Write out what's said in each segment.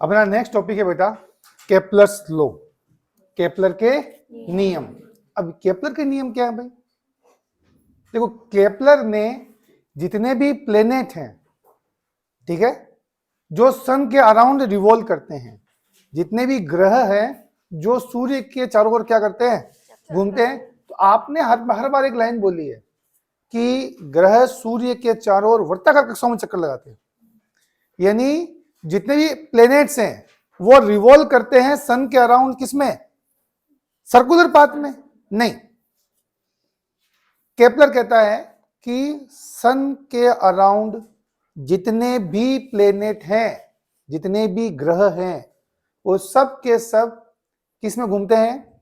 अपना next topic है बेटा केपलर्स लॉ, केपलर के नियम। अब केपलर के नियम क्या है भाई? देखो, केपलर ने जितने भी प्लेनेट हैं, ठीक है, जो सन के अराउंड रिवॉल्व करते हैं, जितने भी ग्रह हैं जो सूर्य के चारों ओर क्या करते हैं, घूमते हैं, तो आपने हर बार एक लाइन बोली है कि ग्रह सूर्य के चारों ओर वृत्ताकार कक्षाओं में चक्कर लगाते हैं। यानी जितने भी प्लेनेट्स हैं वो रिवॉल्व करते हैं सन के अराउंड, किसमें? सर्कुलर पाथ में नहीं। केपलर कहता है कि सन के अराउंड जितने भी प्लेनेट हैं, जितने भी ग्रह हैं, वो सब के सब किसमें घूमते हैं?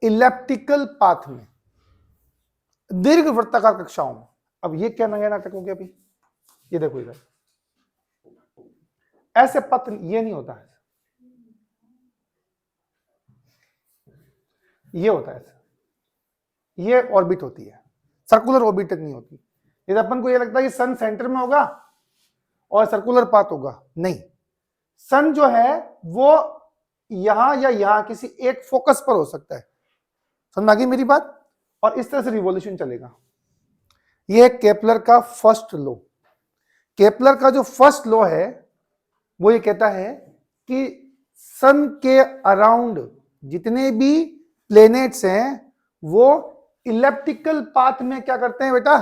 इलेप्टिकल पाथ में, दीर्घ वृत्ताकार कक्षाओं में। अब ये क्या नया नाटक हो गया अभी? ये देखो इधर, ऐसे पथ ये नहीं होता है, ये होता है, ये ऑर्बिट होती है, सर्कुलर ऑर्बिट तक नहीं होती। यदि अपन को ये लगता है कि सन सेंटर में होगा और सर्कुलर पाथ होगा, नहीं। सन जो है वो यहां या यहां किसी एक फोकस पर हो सकता है। समझ आ गई मेरी बात? और इस तरह से रिवॉल्यूशन चलेगा। ये है केपलर का फर्स्ट लॉ। केपलर का जो फर्स्ट लॉ है वो ये कहता है कि सन के अराउंड जितने भी प्लेनेट्स हैं वो इलेप्टिकल पाथ में क्या करते हैं बेटा?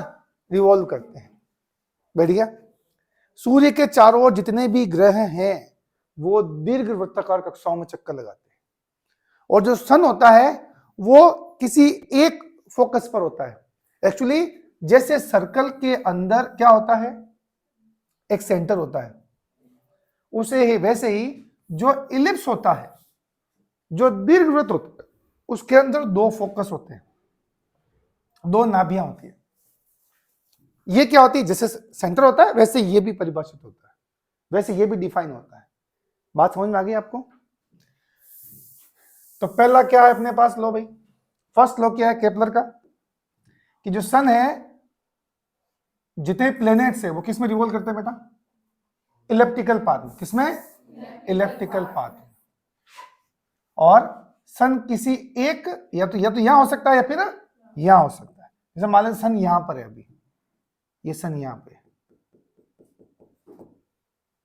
रिवॉल्व करते हैं। बैठ गया? सूर्य के चारों ओर जितने भी ग्रह हैं वो दीर्घ वृत्ताकार कक्षाओं में चक्कर लगाते हैं, और जो सन होता है वो किसी एक फोकस पर होता है। एक्चुअली जैसे सर्कल के अंदर क्या होता है, एक सेंटर होता है, उसे ही वैसे ही जो इलिप्स होता है, जो दीर्घवृत्त होता है, उसके अंदर दो फोकस होते हैं, दो नाभियां होती है। ये क्या होती है? जैसे सेंटर होता है वैसे ये भी परिभाषित होता है, वैसे ये भी डिफाइन होता है। बात समझ में आ गई आपको? तो पहला क्या है अपने पास लो भाई, फर्स्ट लॉ क्या है केपलर का? कि जो सन है, जितने प्लेनेट्स है वो किस में रिवॉल्व करते हैं बेटा? इलेप्टिकल पाथ में। किसमें? इलेप्टिकल पाथ में। और सन किसी एक या तो यहां हो सकता है या फिर यहां हो सकता है। जैसे मान लीजिए सन यहां पर है, अभी ये सन यहां पे,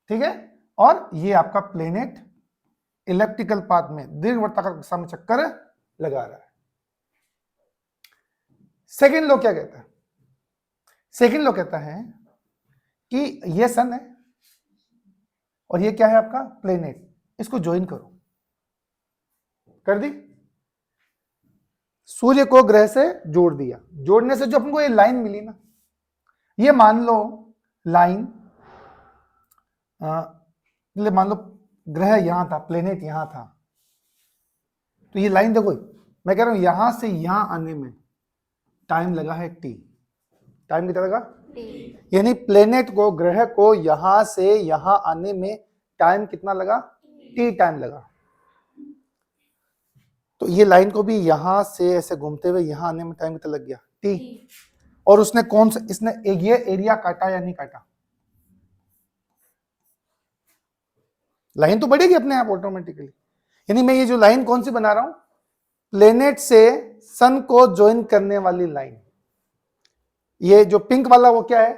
ठीक है, और ये आपका प्लेनेट इलेप्टिकल पाथ में दीर्घवृत्ताकार कक्षा में चक्कर लगा रहा है। सेकेंड लॉ क्या कहता है? सेकेंड लॉ कहता है कि ये सन है और ये क्या है आपका? प्लेनेट। इसको ज्वाइन करो। कर दी? सूर्य को ग्रह से जोड़ दिया। जोड़ने से जो अपन को ये लाइन मिली ना, ये मान लो लाइन, मान लो ग्रह यहां था, प्लेनेट यहां था, तो ये लाइन देखो, मैं कह रहा हूं यहां से यहां आने में टाइम लगा है टी। टाइम कितना लगा? टी। यानी प्लेनेट को, ग्रह को यहां से यहां आने में टाइम कितना लगा? टी टाइम लगा। तो ये लाइन को भी यहां से ऐसे घूमते हुए यहां आने में टाइम कितना लग गया? टी। और उसने कौन सा, इसने ये एरिया काटा या नहीं काटा? लाइन तो बढ़ेगी अपने आप ऑटोमेटिकली। यानी मैं ये जो लाइन कौन सी बना रहा हूं? प्लेनेट से सन को ज्वाइन करने वाली लाइन। ये जो पिंक वाला वो क्या है?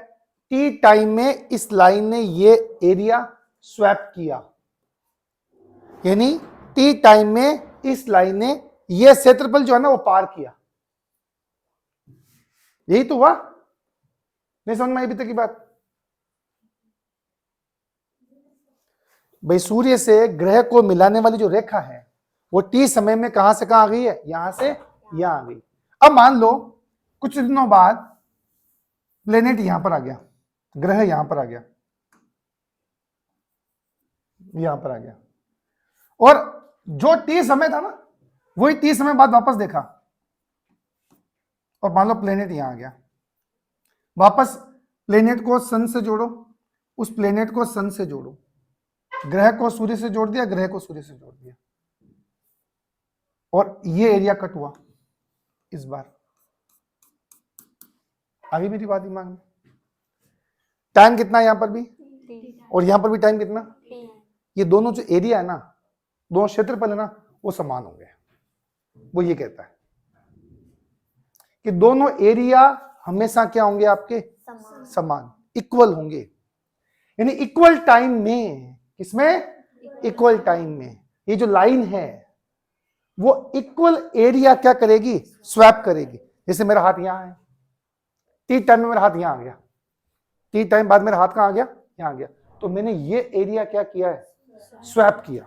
टी टाइम में इस लाइन ने ये एरिया स्वैप किया, यानी टी टाइम में इस लाइन ने ये क्षेत्रफल जो है ना वो पार किया। यही तो हुआ। नहीं समझ में आई अभी तक की बात? भाई सूर्य से ग्रह को मिलाने वाली जो रेखा है वो टी समय में कहां से कहां आ गई है? यहां से यहां आ गई। अब मान लो कुछ दिनों बाद प्लेनेट यहां पर आ गया, ग्रह यहां पर आ गया, यहां पर आ गया, और जो टी समय था ना वही टी समय बाद वापस देखा, और मान लो प्लेनेट यहां आ गया। वापस प्लेनेट को सन से जोड़ो, उस प्लेनेट को सन से जोड़ो, ग्रह को सूर्य से जोड़ दिया, ग्रह को सूर्य से जोड़ दिया, और ये एरिया कट हुआ। इस बार आगे मेरी बात दिमाग में? टाइम कितना है यहां पर भी, और यहां पर भी टाइम कितना? ये दोनों जो एरिया है ना, दोनों क्षेत्रफल है ना, वो समान होंगे। वो ये कहता है कि दोनों एरिया हमेशा क्या होंगे आपके, समान, इक्वल होंगे। यानी इक्वल टाइम में, किसमें, इक्वल टाइम में ये जो लाइन है वो इक्वल एरिया क्या करेगी, स्वैप करेगी। जैसे मेरा हाथ यहां है, टी टाइम में मेरा हाथ यहां आ गया, टी टाइम बाद मेरा हाथ कहां आ गया, यहां आ गया, तो मैंने ये एरिया क्या किया है, स्वैप किया।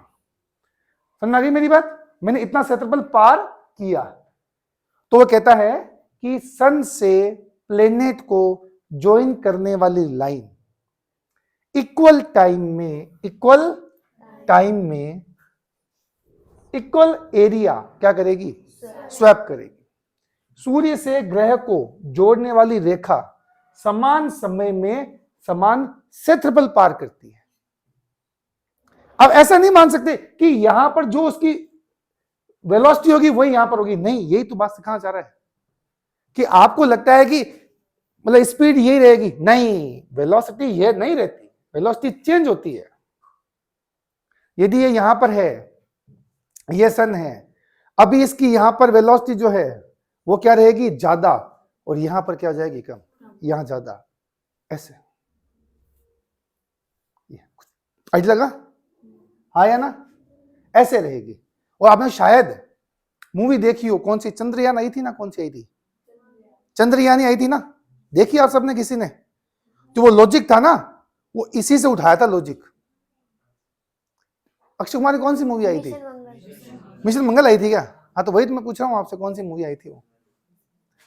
समझ आ गई मेरी बात, मैंने इतना क्षेत्रफल पार किया। तो वो कहता है कि सन से प्लेनेट को ज्वाइन करने वाली लाइन इक्वल टाइम में, इक्वल टाइम में इक्वल एरिया क्या करेगी, स्वैप करेगी। सूर्य से ग्रह को जोड़ने वाली रेखा समान समय में समान क्षेत्रफल पार करती है। अब ऐसा नहीं मान सकते कि यहां पर जो उसकी वेलोसिटी होगी वही यहां पर होगी, नहीं, यही तो बात सिखाना चाह रहा है कि आपको लगता है कि मतलब स्पीड यही रहेगी, नहीं, वेलोसिटी ये नहीं रहती, वेलोसिटी चेंज होती है। यदि ये यहां पर है, ये सन है, अभी इसकी यहां पर वेलोसिटी जो है वो क्या रहेगी, ज्यादा, और यहां पर क्या हो जाएगी, कम, यहां ज्यादा, ऐसे। आइडिया लगा, हाँ या ना, ऐसे रहेगी। और आपने शायद मूवी देखी हो, कौन सी, चंद्रयान आई थी ना, कौन सी आई थी, चंद्रयान आई थी ना, देखी आप सबने, किसी ने, जो वो लॉजिक था ना, वो इसी से उठाया था लॉजिक। अक्षय कुमार की कौन सी मूवी आई थी, मिशन मंगल आई थी क्या, हाँ तो वही तो मैं पूछ रहा हूँ आपसे, कौन सी मूवी आई थी वो,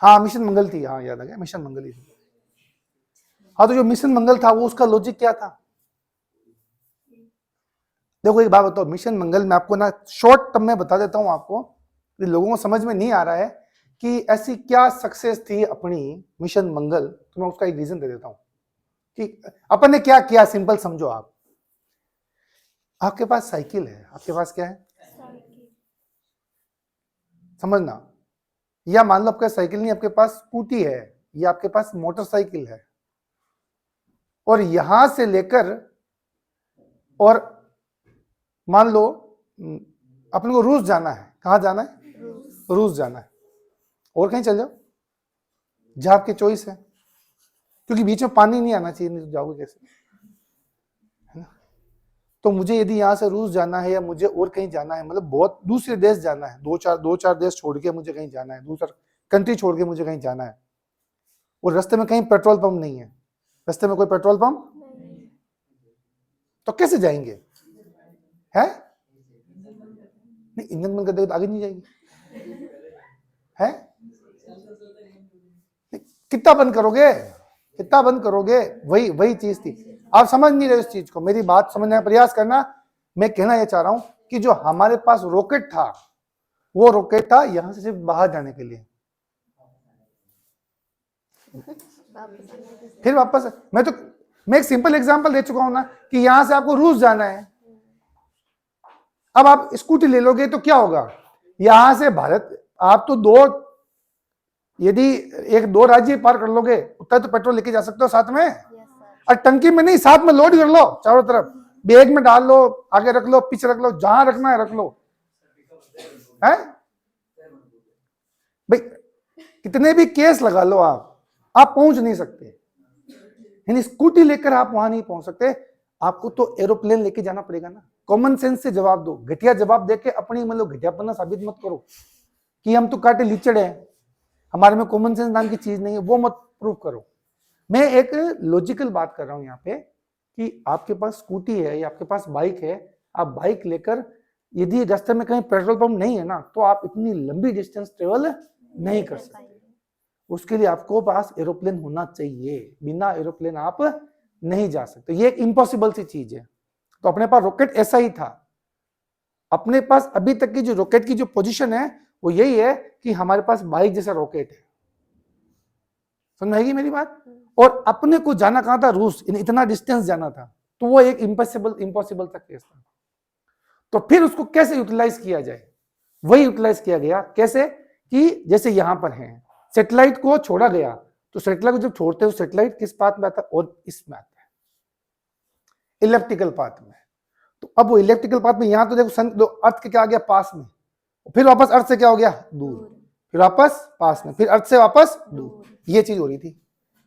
हाँ मिशन मंगल थी, हाँ याद आ गया, मिशन मंगल ही थी। हाँ तो जो मिशन मंगल था वो उसका लॉजिक क्या था, देखो एक बात बताओ, मिशन मंगल में आपको ना शॉर्ट टर्म में बता देता हूं आपको, लोगों को समझ में नहीं आ रहा है कि ऐसी क्या सक्सेस थी अपनी मिशन मंगल, तो मैं उसका एक रीजन दे देता हूं कि अपन ने क्या किया। सिंपल समझो आप, आपके पास साइकिल है, आपके पास क्या है, समझना, या मान लो आपका साइकिल नहीं, आपके पास स्कूटी है, या आपके पास मोटरसाइकिल है, और यहां से लेकर और मान लो अपन को रूस जाना है, कहां जाना है, रूस जाना है, और कहीं चल जाओ जहां आपकी चॉइस है, क्योंकि बीच में पानी नहीं आना चाहिए, नहीं तो जाओगे कैसे, है ना। तो मुझे यदि यहां से रूस जाना है, या मुझे और कहीं जाना है, मतलब बहुत दूसरे देश जाना है, दो चार देश छोड़ के मुझे कहीं जाना है, दूसरा कंट्री छोड़ के मुझे कहीं जाना है, और रास्ते में कहीं पेट्रोल पंप नहीं है, रास्ते में कोई पेट्रोल पंप, तो कैसे जाएंगे, है नहीं, इंजन बंद कर देगा तो आगे नहीं जाएगी, है कितना बंद करोगे, कितना बंद करोगे, वही वही चीज थी। आप समझ नहीं रहे इस चीज को, मेरी बात समझने का प्रयास करना। मैं कहना यह चाह रहा हूं कि जो हमारे पास रॉकेट था, वो रॉकेट था यहां से सिर्फ बाहर जाने के लिए, फिर वापस। मैं एक सिंपल एग्जांपल दे चुका हूं ना कि यहां से आपको रूस जाना है, अब आप स्कूटी ले लोगे तो क्या होगा, यहां से भारत आप तो यदि एक दो राज्य पार कर लोगे, उतना तो पेट्रोल लेके जा सकते हो साथ में, और टंकी में नहीं, साथ में लोड कर लो, चारों तरफ बैग में डाल लो, आगे रख लो, पीछे रख लो, जहां रखना है रख लो, है भाई, कितने भी केस लगा लो आप पहुंच नहीं सकते, यानी स्कूटी लेकर आप वहां नहीं पहुंच सकते, आपको तो एरोप्लेन लेके जाना पड़ेगा ना। कॉमन सेंस से जवाब दो, घटिया जवाब देके अपनी मतलब घटियापना साबित मत करो कि हम तो काटे लीचड़ हैं, हमारे में कॉमन सेंस नाम की चीज नहीं है, वो मत प्रूव करो। मैं एक लॉजिकल बात कर रहा हूं यहाँ पे कि आपके पास स्कूटी है या आपके पास बाइक है, आप बाइक लेकर यदि रास्ते में कहीं पेट्रोल पंप नहीं है ना, तो आप इतनी लंबी डिस्टेंस ट्रेवल नहीं कर सकते, उसके लिए आपको पास एरोप्लेन होना चाहिए, बिना एरोप्लेन आप नहीं जा सकते, ये एक इम्पॉसिबल सी चीज है। तो अपने पास रॉकेट ऐसा ही था, अपने पास अभी तक की जो रॉकेट की जो पोजीशन है वो यही है कि हमारे पास बाइक जैसा रॉकेट है, समझ आएगी मेरी बात। और अपने को जाना कहां था, रूस, इतना डिस्टेंस जाना था, तो वो एक इम्पॉसिबल सा केस था। तो फिर उसको कैसे यूटिलाइज किया जाए, वही यूटिलाइज किया गया, कैसे कि जैसे यहां पर है सैटेलाइट को छोड़ा गया, तो सैटेलाइट को जब छोड़ते हो सैटेलाइट किस पाथ में आता है, और इसमें आता है इलेप्टिकल पाथ में। तो अब वो इलेक्ट्रिकल पाथ में यहां तो देखो सन अर्थ के क्या आ गया पास में, फिर वापस अर्थ से क्या हो गया दूर, फिर वापस पास में, फिर अर्थ से वापस दूर, ये चीज हो रही थी।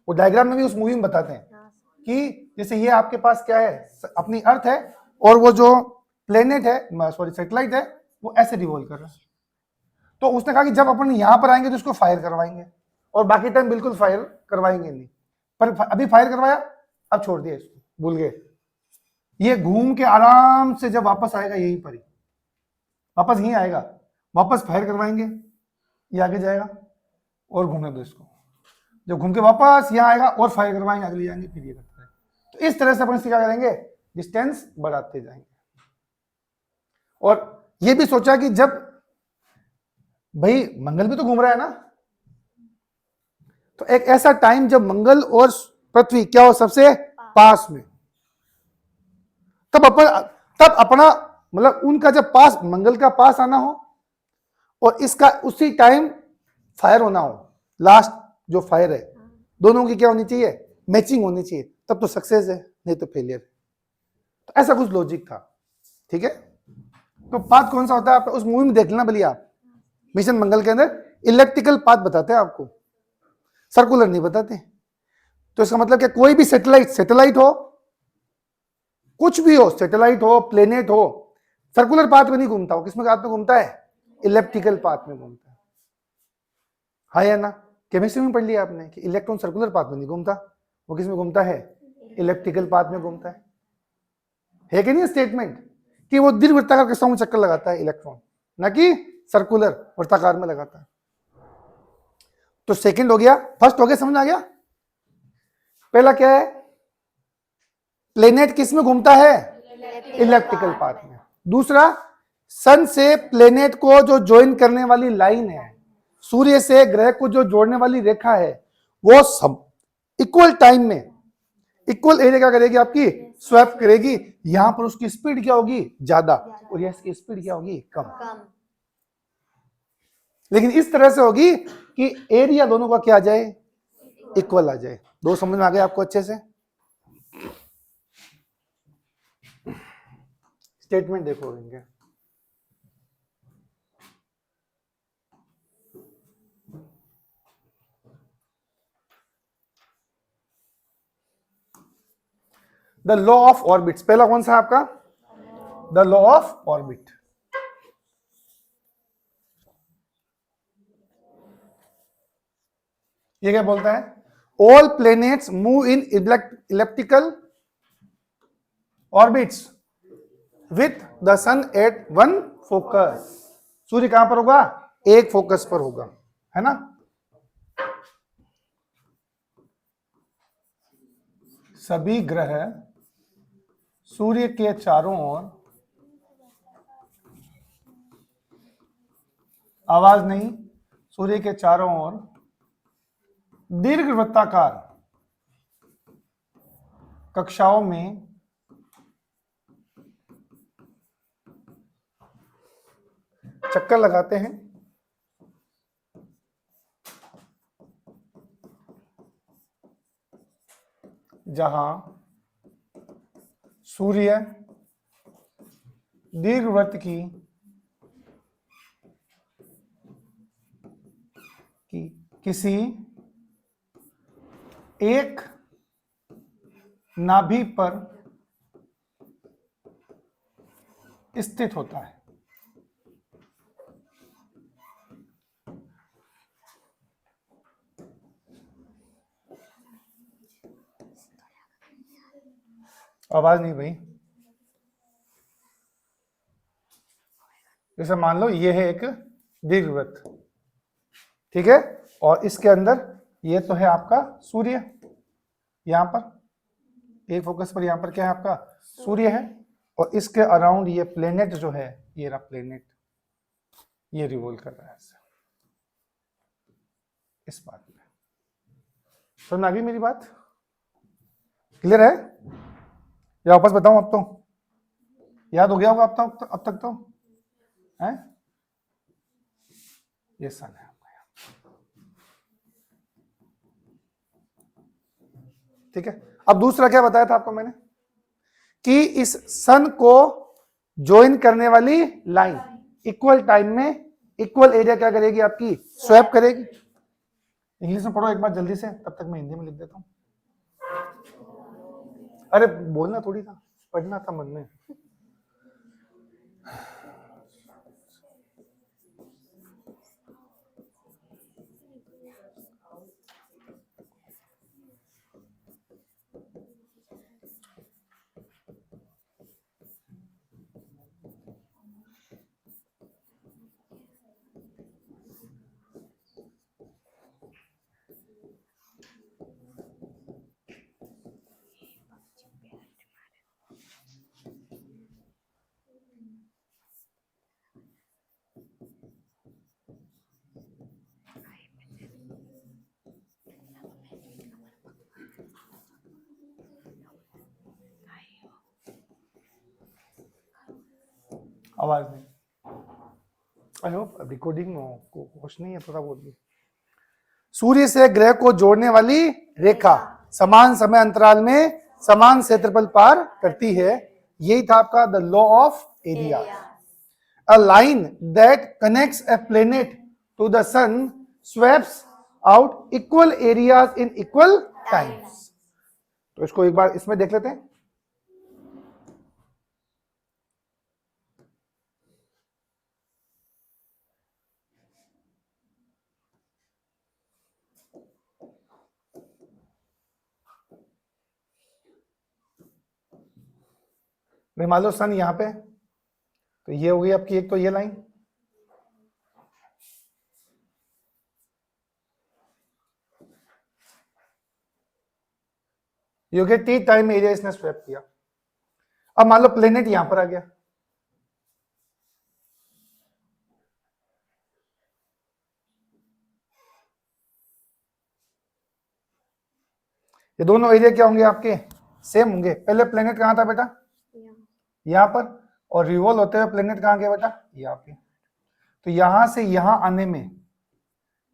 वो डायग्राम में भी उस मूवी में बताते हैं कि जैसे ये आपके पास क्या है, अपनी अर्थ है और वो जो प्लेनेट है, सॉरी सैटेलाइट है, वो ऐसे रिवॉल्व कर रहा है। तो उसने कहा कि जब अपन यहां पर आएंगे तो इसको फायर करवाएंगे और बाकी टाइम बिल्कुल फायर करवाएंगे नहीं, पर अभी फायर करवाया, अब छोड़ दिया इसको, भूल गए। ये घूम के आराम से जब वापस आएगा यहीं पर ही, वापस यहीं आएगा, वापस फायर करवाएंगे, ये आगे जाएगा और घूमने दो इसको, जब घूम के वापस यहाँ आएगा और फायर करवाएंगे, आगे ले जाएंगे, फिर ये करता है। तो इस तरह से अपन इससे क्या करेंगे, डिस्टेंस बढ़ाते जाएंगे। और ये भी सोचा कि जब भाई मंगल भी तो घूम रहा है ना, तो एक ऐसा टाइम जब मंगल और पृथ्वी क्या हो सबसे पास में, तब अपना मतलब उनका जब पास, मंगल का पास आना हो और इसका उसी टाइम फायर होना हो, लास्ट जो फायर है दोनों की क्या होनी चाहिए, मैचिंग होनी चाहिए, तब तो सक्सेस है, नहीं तो फेलियर। तो ऐसा कुछ लॉजिक था, ठीक है। तो पाथ कौन सा होता है, आप उस मूवी में देख लेना भले आप, मिशन मंगल के अंदर इलेक्ट्रिकल पाथ बताते हैं आपको, सर्कुलर नहीं बताते। तो इसका मतलब क्या, कोई भी सैटेलाइट हो, कुछ भी हो, सैटेलाइट हो, प्लेनेट हो, सर्कुलर पाथ में नहीं घूमता हो, किसमें पाथ में घूमता है, इलेक्ट्रिकल पाथ में घूमता है। हाँ या ना, केमिस्ट्री में पढ़ लिया आपने कि इलेक्ट्रॉन सर्कुलर पाथ में नहीं घूमता, वो किसमें घूमता है, इलेक्ट्रिकल पाथ में घूमता है कि नहीं स्टेटमेंट, कि वो दीर्घ वृत्ताकार कक्षाओं में चक्कर लगाता है इलेक्ट्रॉन, ना कि सर्कुलर वृत्ताकार में लगाता है। तो सेकंड हो गया, फर्स्ट हो गया, समझ आ गया। पहला क्या है, प्लेनेट किस में घूमता है, इलेक्ट्रिकल पाथ में। दूसरा, सन से प्लेनेट को जो ज्वाइन करने वाली लाइन है, सूर्य से ग्रह को जो जोड़ने वाली रेखा है, वो सब इक्वल टाइम में इक्वल एरिया क्या करेगी, आपकी स्वैप करेगी। यहां पर उसकी स्पीड क्या होगी, ज्यादा, और यहां इसकी स्पीड क्या होगी, कम। लेकिन इस तरह से होगी कि एरिया दोनों का क्या आ जाए, इक्वल आ जाए। दो समझ में आ गए आपको अच्छे से। स्टेटमेंट देखो इनके, द लॉ ऑफ ऑर्बिट्स। पहला कौन सा है आपका, द लॉ ऑफ ऑर्बिट। ये क्या बोलता है, all planets move in elliptical orbits with the sun at one focus. सूर्य कहां पर होगा, एक फोकस पर होगा, है ना। सभी ग्रह सूर्य के चारों ओर, आवाज नहीं, सूर्य के चारों ओर दीर्घवृत्ताकार कक्षाओं में चक्कर लगाते हैं, जहां सूर्य दीर्घवृत्त की किसी एक नाभि पर स्थित होता है। आवाज नहीं भाई। जैसे मान लो ये है एक दीर्घवृत्त, ठीक है, और इसके अंदर ये तो है आपका सूर्य, यहां पर एक फोकस पर, यहां पर क्या है आपका सूर्य है, और इसके अराउंड ये प्लेनेट जो है, ये रहा प्लेनेट, ये रिवॉल्व कर रहा है इस बात में। समझ आ गई मेरी बात, क्लियर है या वापस बताऊं, अब तो याद हो गया होगा अब तक तो है। ये सन है, ठीक है। अब दूसरा क्या बताया था आपको मैंने, कि इस सन को ज्वाइन करने वाली लाइन इक्वल टाइम में इक्वल एरिया क्या करेगी आपकी, स्वैप करेगी। इंग्लिश में पढ़ो एक बार जल्दी से, तब तक मैं हिंदी में लिख देता हूं। अरे बोलना थोड़ी था, पढ़ना था मन में। आवाज नहीं, आई होप रिकॉर्डिंग को कुछ नहीं है, थोड़ा बहुत भी। सूर्य से ग्रह को जोड़ने वाली रेखा समान समय अंतराल में समान क्षेत्रफल पार करती है, यही था आपका the law of area. A line that connects a planet to the sun sweeps out equal areas in equal times. तो इसको एक बार इसमें देख लेते हैं। मान लो सन यहां पे, तो ये हो गई आपकी एक तो ये लाइन, ये हो टी टाइम एरिया इसने स्वैप किया। अब मान लो प्लेनेट यहां पर आ गया, ये दोनों एरिया क्या होंगे आपके, सेम होंगे। पहले प्लेनेट कहां था बेटा, यहां पर, और रिवॉल्व होते हुए प्लेनेट कहां गया बेटा, यहाँ पे। तो यहां से यहां आने में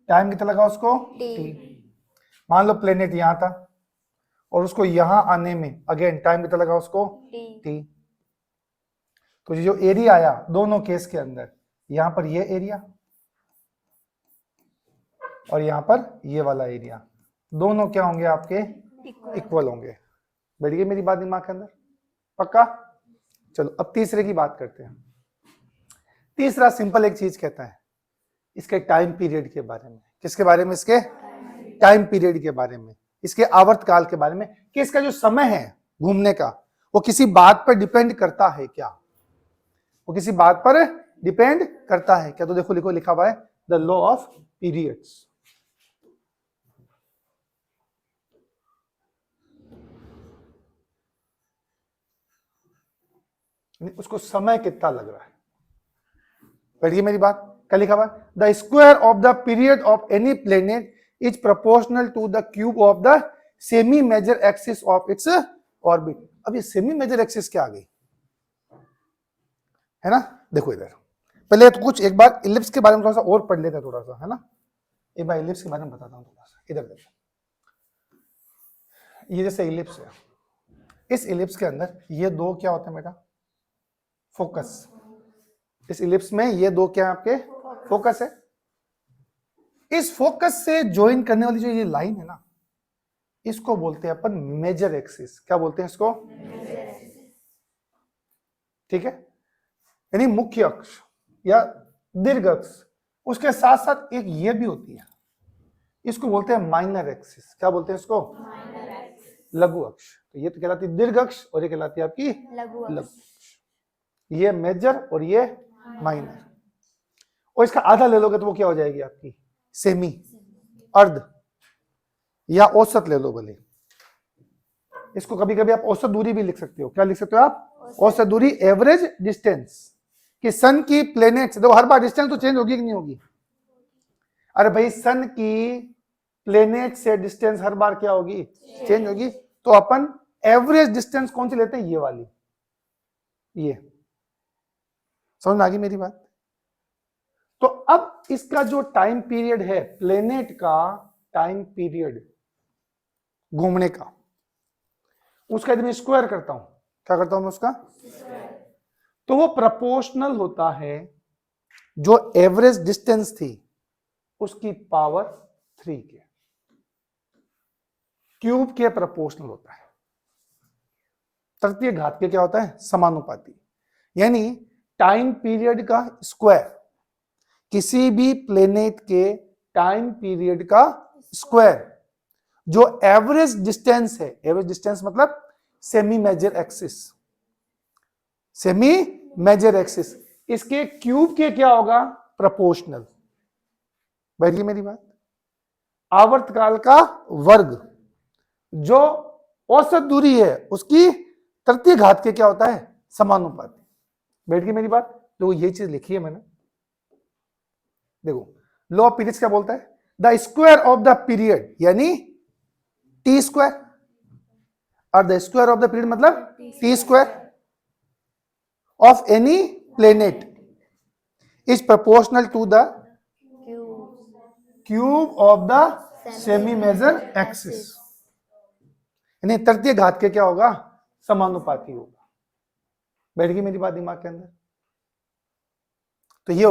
टाइम कितना लगा उसको, टी। मान लो प्लेनेट यहां था और उसको यहां आने में अगेन टाइम कितना लगा उसको, टी। तो जो एरिया आया दोनों केस के अंदर, यहां पर ये एरिया और यहां पर ये वाला एरिया, दोनों क्या होंगे आपके, इक्वल होंगे। बैठ गई मेरी बात दिमाग के अंदर, पक्का। चलो अब तीसरे की बात करते हैं। तीसरा सिंपल एक चीज कहता है, इसके टाइम पीरियड के बारे में। किसके बारे में, इसके टाइम पीरियड के बारे में, इसके आवर्त काल के बारे में, कि इसका जो समय है घूमने का वो किसी बात पर डिपेंड करता है क्या, वो किसी बात पर डिपेंड करता है क्या। तो देखो लिखो, लिखा हुआ है द लॉ ऑफ पीरियड्स। उसको समय कितना लग रहा है, पढ़िए मेरी बात। क्या लिखा हुआ है, the square of the period of any planet is proportional to the cube of the semi major axis of its orbit. अब ये सेमी मेजर एक्सिस क्या आ गई है ना। देखो इधर पहले तो कुछ एक बार इलिप्स के बारे में थोड़ा सा और पढ़ लेते हैं, थोड़ा सा है ना। एक बार इलिप्स के बारे में बताता हूं थोड़ा सा। इधर देखो, ये जैसे इलिप्स है, इस इलिप्स के अंदर ये दो क्या होते हैं बेटा, फोकस। इस इलिप्स में ये दो क्या है आपके, फोकस है। इस फोकस से ज्वाइन करने वाली जो ये लाइन है ना, इसको बोलते हैं अपन मेजर एक्सिस। क्या बोलते हैं इसको, ठीक है। यानी मुख्य अक्ष या दीर्घ अक्ष, उसके साथ साथ एक ये भी होती है, इसको बोलते हैं माइनर एक्सिस। क्या बोलते हैं इसको, लघु अक्ष। तो ये तो कहलाती है दीर्घ अक्ष और ये कहलाती है आपकी लघु अक्ष। ये मेजर और ये माइनर। और इसका आधा ले लोगे तो वो क्या हो जाएगी आपकी, सेमी, अर्ध या औसत ले लो भले। इसको कभी कभी आप औसत दूरी भी लिख सकते हो। क्या लिख सकते हो आप, औसत दूरी, एवरेज डिस्टेंस। कि सन की प्लेनेट से, देखो हर बार डिस्टेंस तो चेंज होगी कि नहीं होगी। अरे भाई सन की प्लेनेट से डिस्टेंस हर बार क्या होगी, चेंज होगी। तो अपन एवरेज डिस्टेंस कौन सी लेते हैं, ये वाली। ये समझ में आ गई मेरी बात। तो अब इसका जो टाइम पीरियड है, प्लेनेट का टाइम पीरियड घूमने का, उसका यदि मैं स्क्वायर करता हूं, क्या करता हूं मैं उसका, तो वो प्रोपोर्शनल होता है जो एवरेज डिस्टेंस थी उसकी पावर 3 के क्यूब के प्रोपोर्शनल होता है। तृतीय घात के क्या होता है? समानुपाती। यानी टाइम पीरियड का स्क्वायर, किसी भी प्लेनेट के टाइम पीरियड का स्क्वायर जो एवरेज डिस्टेंस है, एवरेज डिस्टेंस मतलब semi major axis, semi major axis, इसके क्यूब के क्या होगा? प्रोपोर्शनल। बैठ गई मेरी बात? आवर्तकाल का वर्ग जो औसत दूरी है उसकी तृतीय घात के क्या होता है? समानुपाती। बैठ गई मेरी बात? तो ये चीज लिखी है मैंने, देखो लॉ ऑफ पीरियड्स क्या बोलता है? The square of the period यानी टी स्क्वायर, और the square of the period मतलब T square of any planet is proportional to the cube of the semi major axis. यानी तृतीय घात के क्या होगा? समानुपाती होगा। बैठ गई मेरी बात दिमाग के अंदर? तो ये